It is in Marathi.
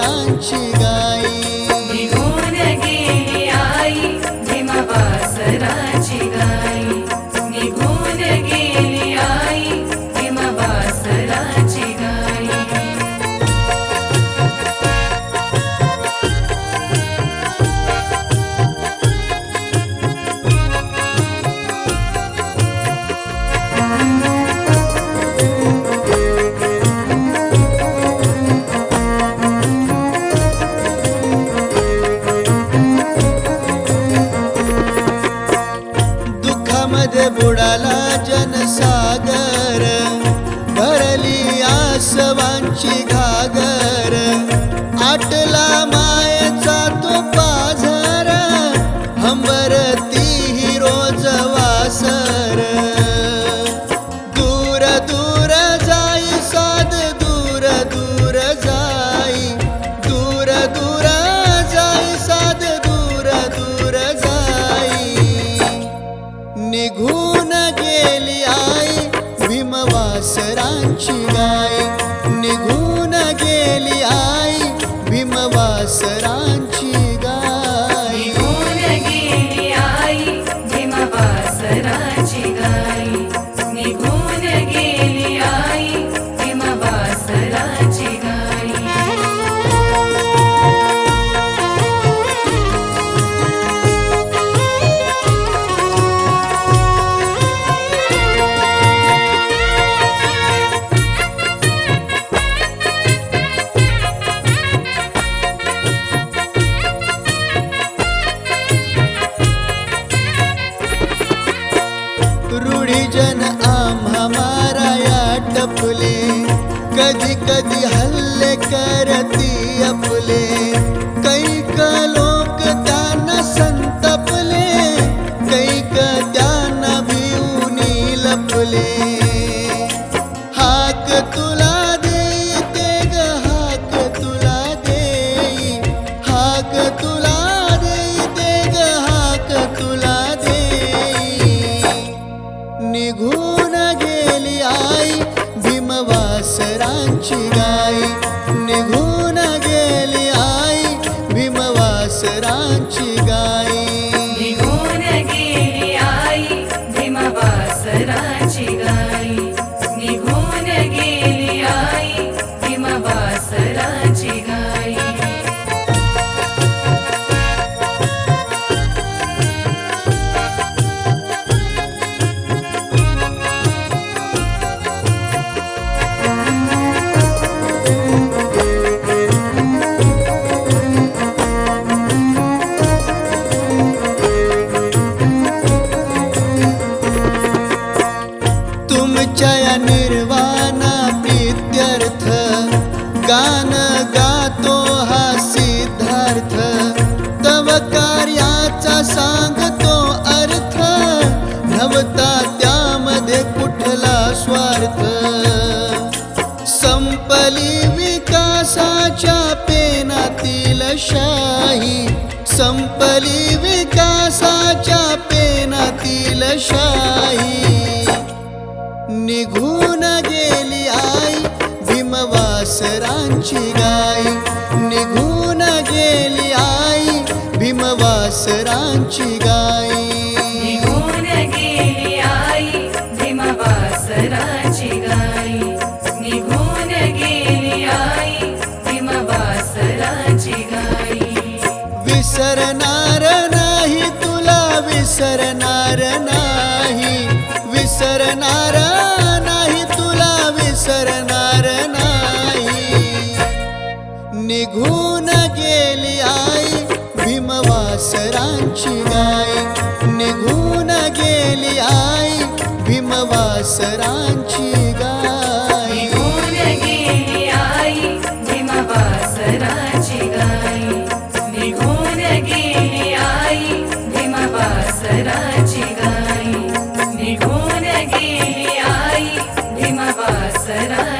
भीमवासरांची गाई। निघून गेली आई भीमवासराची गाई, निघून गेली आई भीमवासराची गाई। दुःखामध्ये बुडाला जनसागर, भरली आसवांची घागर, आटला मायेचा तो पाझर, हंबरती ही रोज वासर। दूर दूर जाई साध, दूर दूर जाई, दूर दूर जाई साध, दूर दूर जाई। निघून गेली आई भीमवासरांची गाई, निघून गेली आई भीमवासरांची गाई। निघून गेली आई भीमवासराची गाई, निघून गेली आई भीमवासराची गाई। रूढीजन आम्हा माराया टपले, कधी कधी हल्ले करती आपले, कैक लोक त्यांना संतपले, कैक त्यांना भिवूनी लपले। हाक तुला देते ग, हाक तुला देई, हाक तुला देते ग, हाक तुला देई। निघून गेली आई भीमवासरांची गाई, निघून गेली आई भीमवासरांची गाई। निघून गेली आई भीमवासराची गाई, निघून गेली आई भीमवासराची गाई। तुमच्या या निर्वाणा प्रीत्यर्थ, गान गातो हा सिद्धार्थ, तव कार्याचा सांगतो अर्थ, नव्हता त्यामध्ये कुठला स्वार्थ। संपली विकासाच्या पेनातील शाही, संपली विकासाच्या पेनातील शाही। निघून गेली आई भीमवासरांची गाई, निघून गेली आई भीमवासरांची गाई। निघून गेली आई भीमवासराची गाई, निघून गेली आई भीमवासराची गाई। विसरणार नाही तुला, विसरणार नाही, विसरणार नाही तुला, विसरणार नाही। निघून गेली आई भीमवासरांची गाई, निघून गेली आई भीमवासरांची गाई। निघून गेली आई भीमवासराची गाई, निघून गेली आई भीमवासराची गाई, निघून गेली आई भीमवासराची